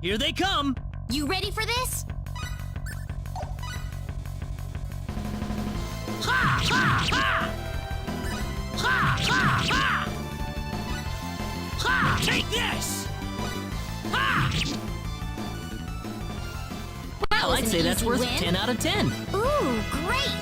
Here they come! You ready for this? Ha! Ha! Ha! Ha! Ha! Ha! Ha! Take this! Ha! Well, I'd say that's worth 10 out of 10. Ooh, great!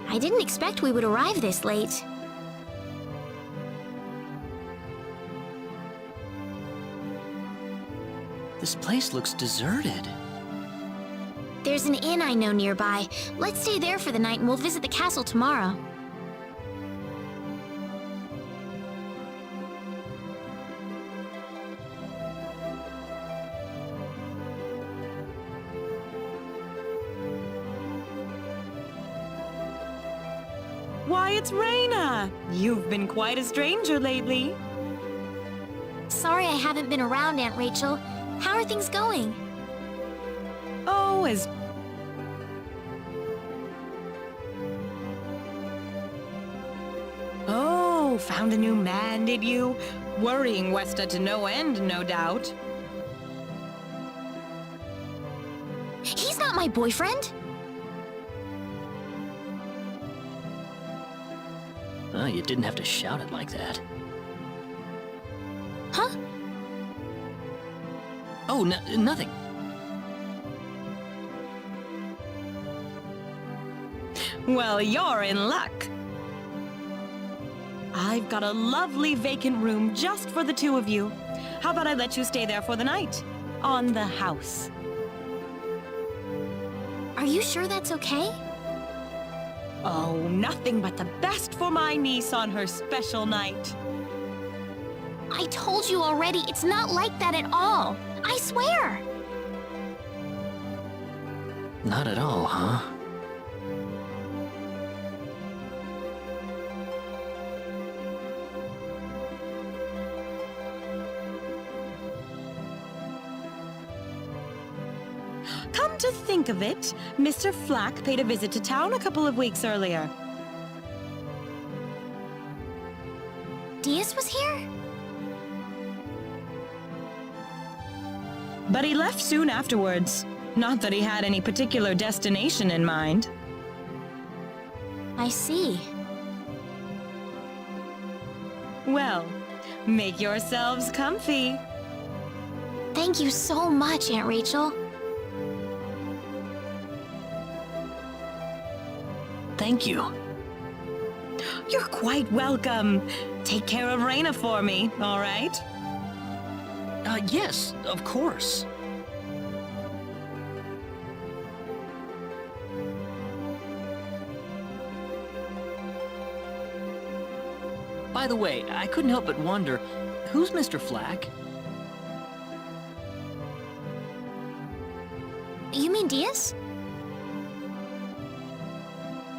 I didn't expect we would arrive this late. This place looks deserted. There's an inn I know nearby. Let's stay there for the night and we'll visit the castle tomorrow. Why, it's Rena! You've been quite a stranger lately. Sorry I haven't been around, Aunt Rachel. How are things going? Oh, as... Oh, found a new man, did you? Worrying Westa to no end, no doubt. He's not my boyfriend! Oh, you didn't have to shout it like that. Huh? Oh, nothing. Well, you're in luck. I've got a lovely vacant room just for the two of you. How about I let you stay there for the night? On the house. Are you sure that's okay? Oh, nothing but the best for my niece on her special night. I told you already, it's not like that at all. I swear! Not at all, huh? Come to think of it, Mr. Flack paid a visit to town a couple of weeks earlier. Diaz was here? But he left soon afterwards. Not that he had any particular destination in mind. I see. Well, make yourselves comfy. Thank you so much, Aunt Rachel. Thank you. You're quite welcome. Take care of Rena for me, all right? Yes, of course. By the way, I couldn't help but wonder, who's Mr. Flack? You mean Diaz?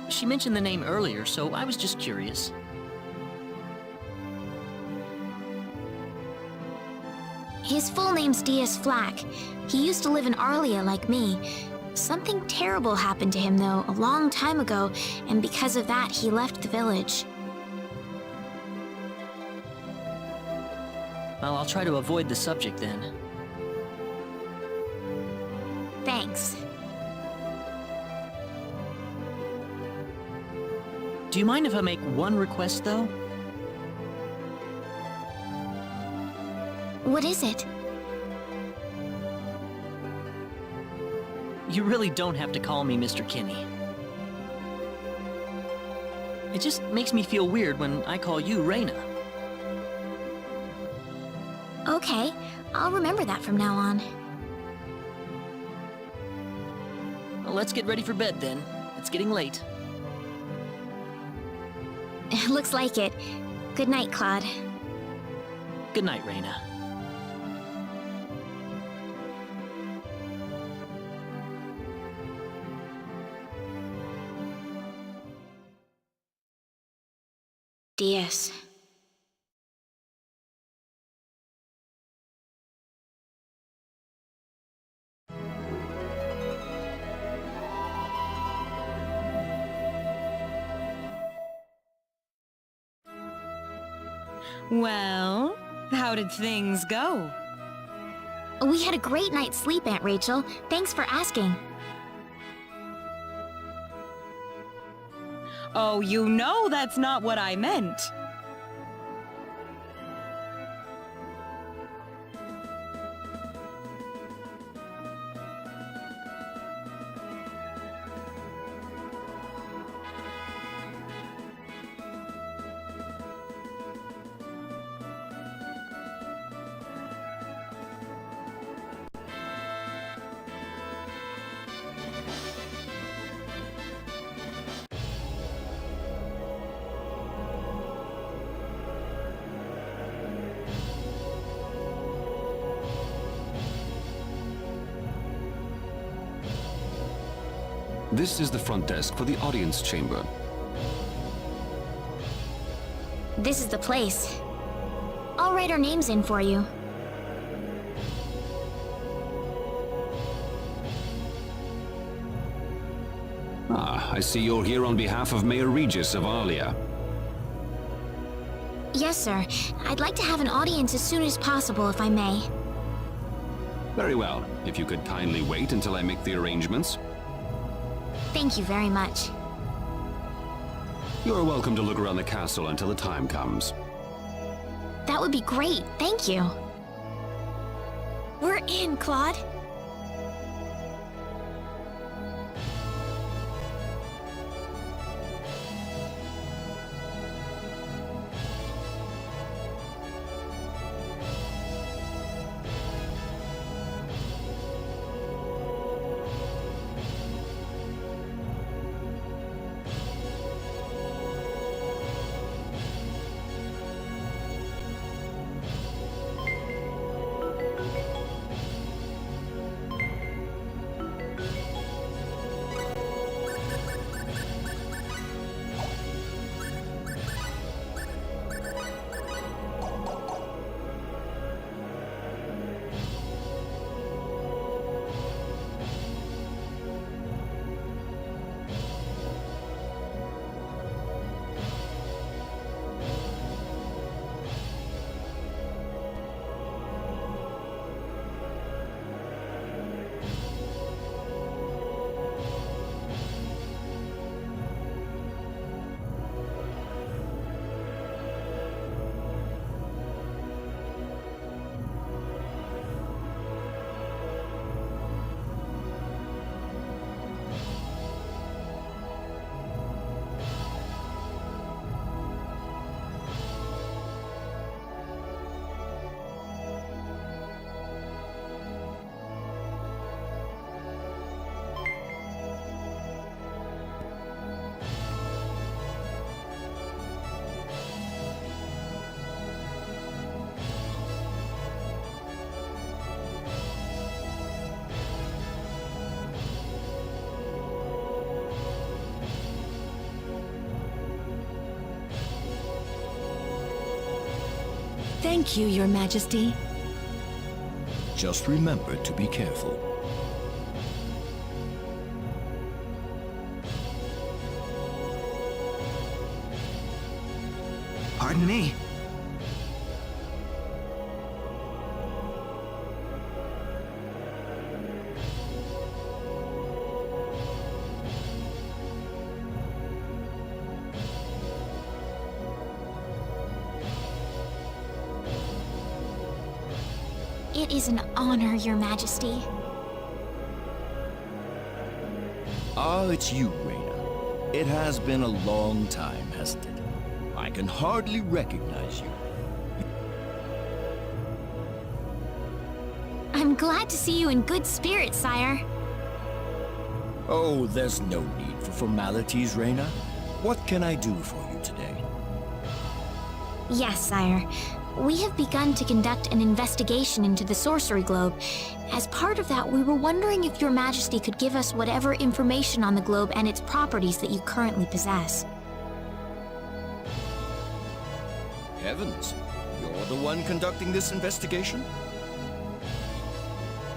She mentioned the name earlier, so I was just curious. His full name's Diaz Flack. He used to live in Arlia like me. Something terrible happened to him, though, a long time ago, and because of that, he left the village. Well, I'll try to avoid the subject then. Thanks. Do you mind if I make one request, though? What is it? You really don't have to call me Mr. Kinney. It just makes me feel weird when I call you Rena. Okay, I'll remember that from now on. Well, let's get ready for bed then. It's It's getting late. Looks like it. Good night, Claude. Good night, Rena. DS. Well, how did things go? We had a great night's sleep, Aunt Rachel. Thanks for asking. Oh, you know that's not what I meant. This is the front desk for the audience chamber. This is the place. I'll write our names in for you. Ah, I see you're here on behalf of Mayor Regis of Alia. Yes, sir. I'd like to have an audience as soon as possible, if I may. Very well. If you could kindly wait until I make the arrangements. Thank you very much. You're welcome to look around the castle until the time comes. That would be great. Thank you. We're in, Claude. Thank you, Your Majesty. Just remember to be careful. Pardon me. It is an honor, Your Majesty. Ah, it's you, Rena. It has been a long time, hasn't it? I can hardly recognize you. I'm glad to see you in good spirits, sire. Oh, there's no need for formalities, Rena. What can I do for you today? Yes, sire. We have begun to conduct an investigation into the sorcery globe. As part of that, we were wondering if your majesty could give us whatever information on the globe and its properties that you currently possess. Heavens, you're the one conducting this investigation?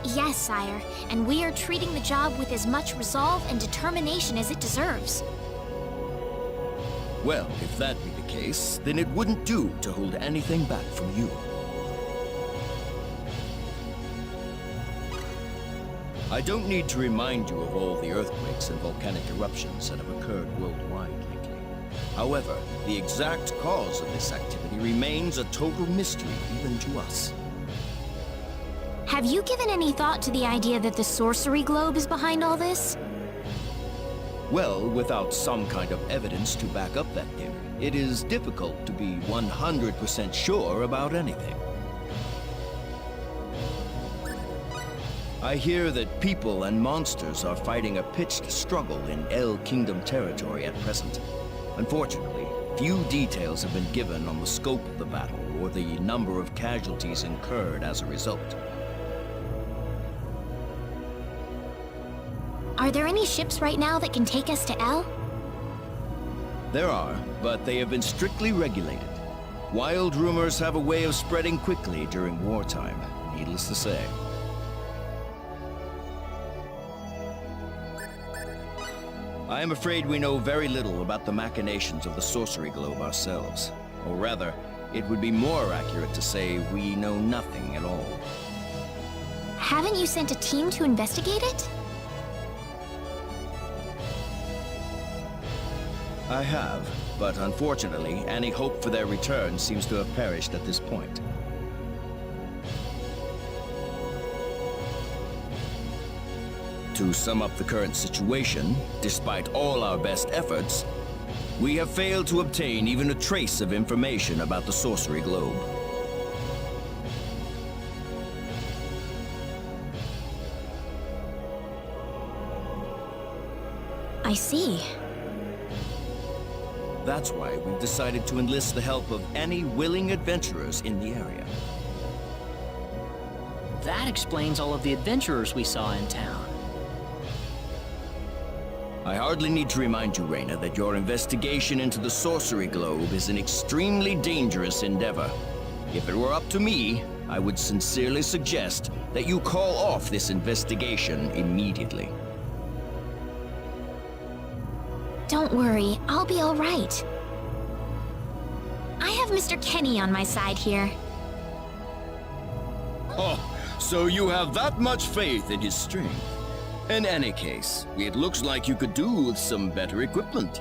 Yes, sire, and we are treating the job with as much resolve and determination as it deserves. Well, if that be the case, then it wouldn't do to hold anything back from you. I don't need to remind you of all the earthquakes and volcanic eruptions that have occurred worldwide lately. However, the exact cause of this activity remains a total mystery even to us. Have you given any thought to the idea that the sorcery globe is behind all this? Well, without some kind of evidence to back up that theory, it is difficult to be 100% sure about anything. I hear that people and monsters are fighting a pitched struggle in El Kingdom territory at present. Unfortunately, few details have been given on the scope of the battle or the number of casualties incurred as a result. Are there any ships right now that can take us to El? There are, but they have been strictly regulated. Wild rumors have a way of spreading quickly during wartime, needless to say. I am afraid we know very little about the machinations of the sorcery globe ourselves. Or rather, it would be more accurate to say we know nothing at all. Haven't you sent a team to investigate it? I have, but unfortunately, any hope for their return seems to have perished at this point. To sum up the current situation, despite all our best efforts, we have failed to obtain even a trace of information about the sorcery globe. I see. That's why we've decided to enlist the help of any willing adventurers in the area. That explains all of the adventurers we saw in town. I hardly need to remind you, Rena, that your investigation into the sorcery globe is an extremely dangerous endeavor. If it were up to me, I would sincerely suggest that you call off this investigation immediately. Don't worry, I'll be all right. I have Mr. Kenny on my side here. Oh, so you have that much faith in his strength? In any case, it looks like you could do with some better equipment.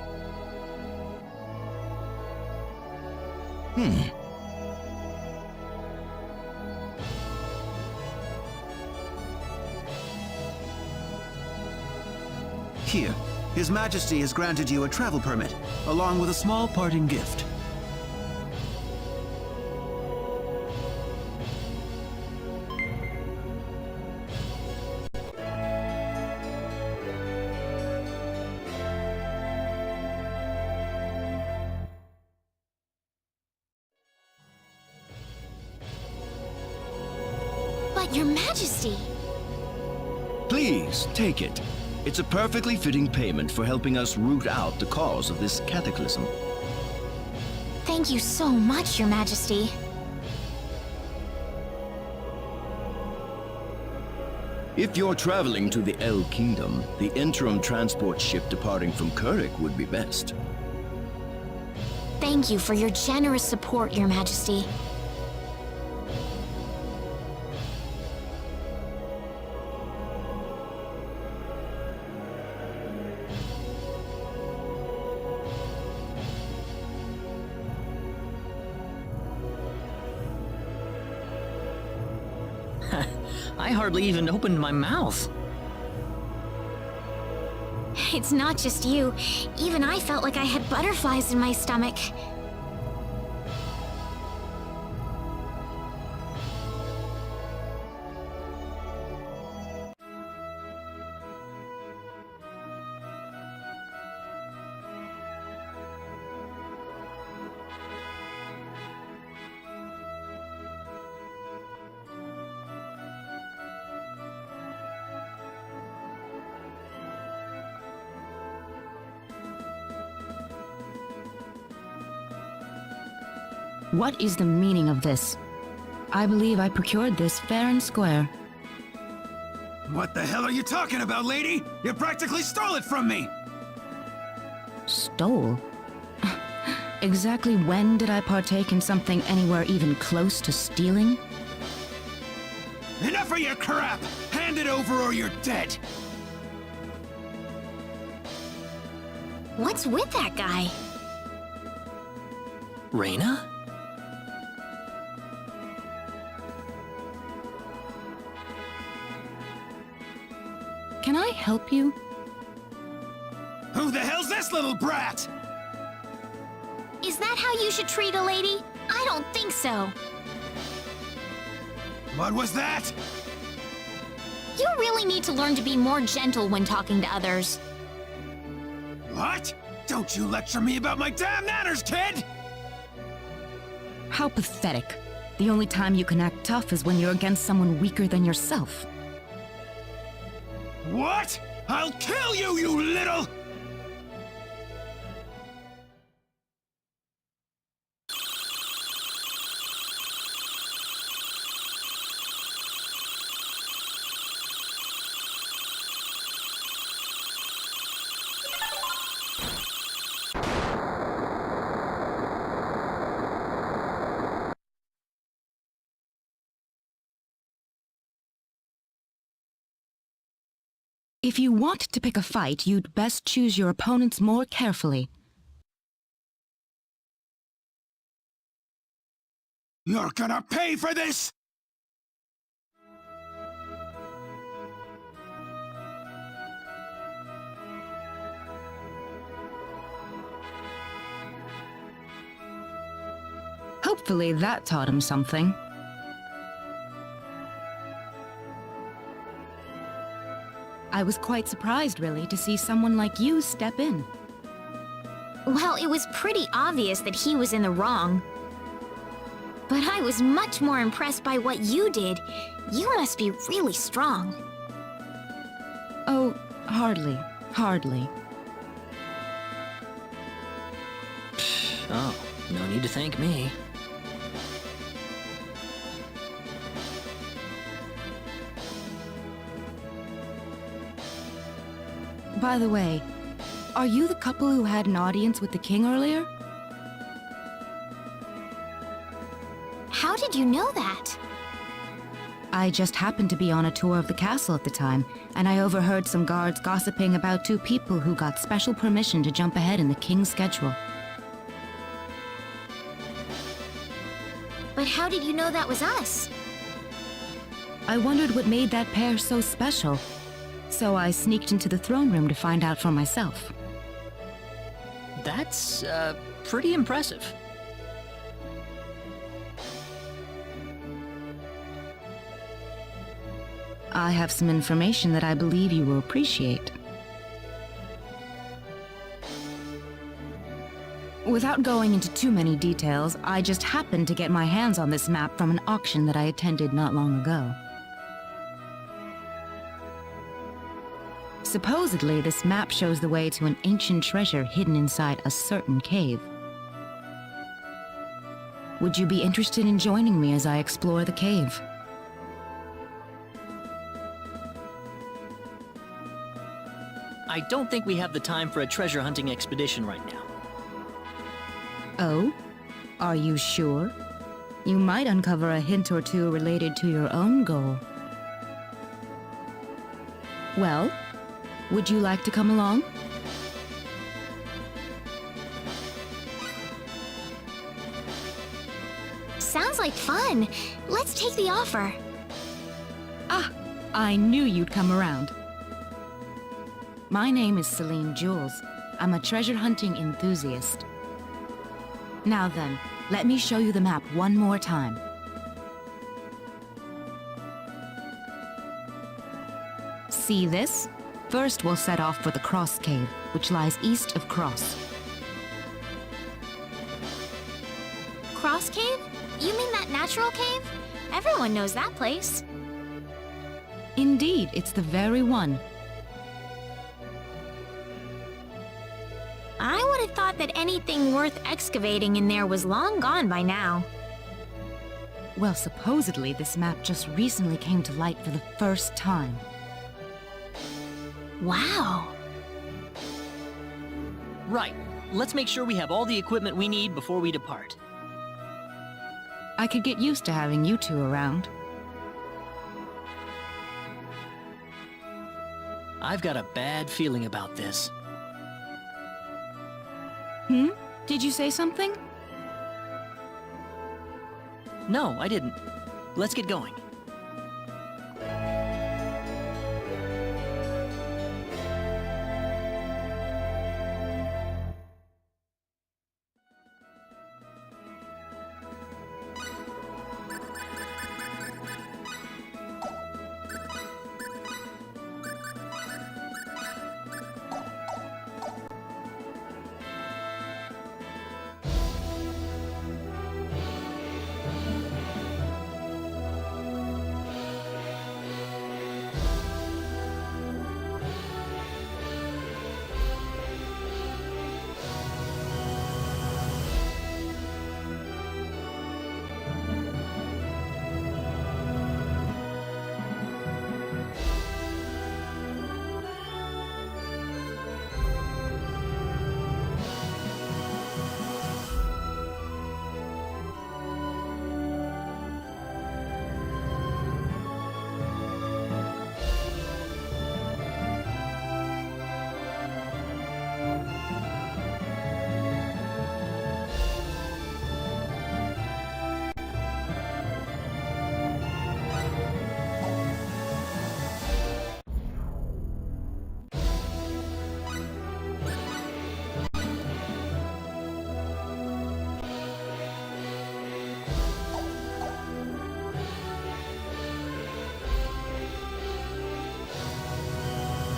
Here, His Majesty has granted you a travel permit, along with a small parting gift. But Your Majesty! Please, take it. It's a perfectly fitting payment for helping us root out the cause of this cataclysm. Thank you so much, Your Majesty. If you're traveling to the El Kingdom, the interim transport ship departing from Kurik would be best. Thank you for your generous support, Your Majesty. I hardly even opened my mouth. It's not just you. Even I felt like I had butterflies in my stomach. What is the meaning of this? I believe I procured this fair and square. What the hell are you talking about, lady? You practically stole it from me! Stole? Exactly when did I partake in something anywhere even close to stealing? Enough of your crap! Hand it over or you're dead! What's with that guy? Rena? Can I help you? Who the hell's this little brat? Is that how you should treat a lady? I don't think so. What was that? You really need to learn to be more gentle when talking to others. What? Don't you lecture me about my damn manners, kid! How pathetic. The only time you can act tough is when you're against someone weaker than yourself. What? I'll kill you, you little... If you want to pick a fight, you'd best choose your opponents more carefully. You're gonna pay for this! Hopefully that taught him something. I was quite surprised, really, to see someone like you step in. Well, it was pretty obvious that he was in the wrong. But I was much more impressed by what you did. You must be really strong. Oh, hardly. Hardly. Oh, no need to thank me. By the way, are you the couple who had an audience with the king earlier? How did you know that? I just happened to be on a tour of the castle at the time, and I overheard some guards gossiping about two people who got special permission to jump ahead in the king's schedule. But how did you know that was us? I wondered what made that pair so special, so I sneaked into the throne room to find out for myself. That's, pretty impressive. I have some information that I believe you will appreciate. Without going into too many details, I just happened to get my hands on this map from an auction that I attended not long ago. Supposedly, this map shows the way to an ancient treasure hidden inside a certain cave. Would you be interested in joining me as I explore the cave? I don't think we have the time for a treasure hunting expedition right now. Oh? Are you sure? You might uncover a hint or two related to your own goal. Well, would you like to come along? Sounds like fun. Let's take the offer. Ah, I knew you'd come around. My name is Celine Jules. I'm a treasure hunting enthusiast. Now then, let me show you the map one more time. See this? First, we'll set off for the Cross Cave, which lies east of Cross. Cross Cave? You mean that natural cave? Everyone knows that place. Indeed, it's the very one. I would have thought that anything worth excavating in there was long gone by now. Well, supposedly this map just recently came to light for the first time. Wow. Right. Let's make sure we have all the equipment we need before we depart. I could get used to having you two around. I've got a bad feeling about this. Did you say something? No, I didn't. Let's get going.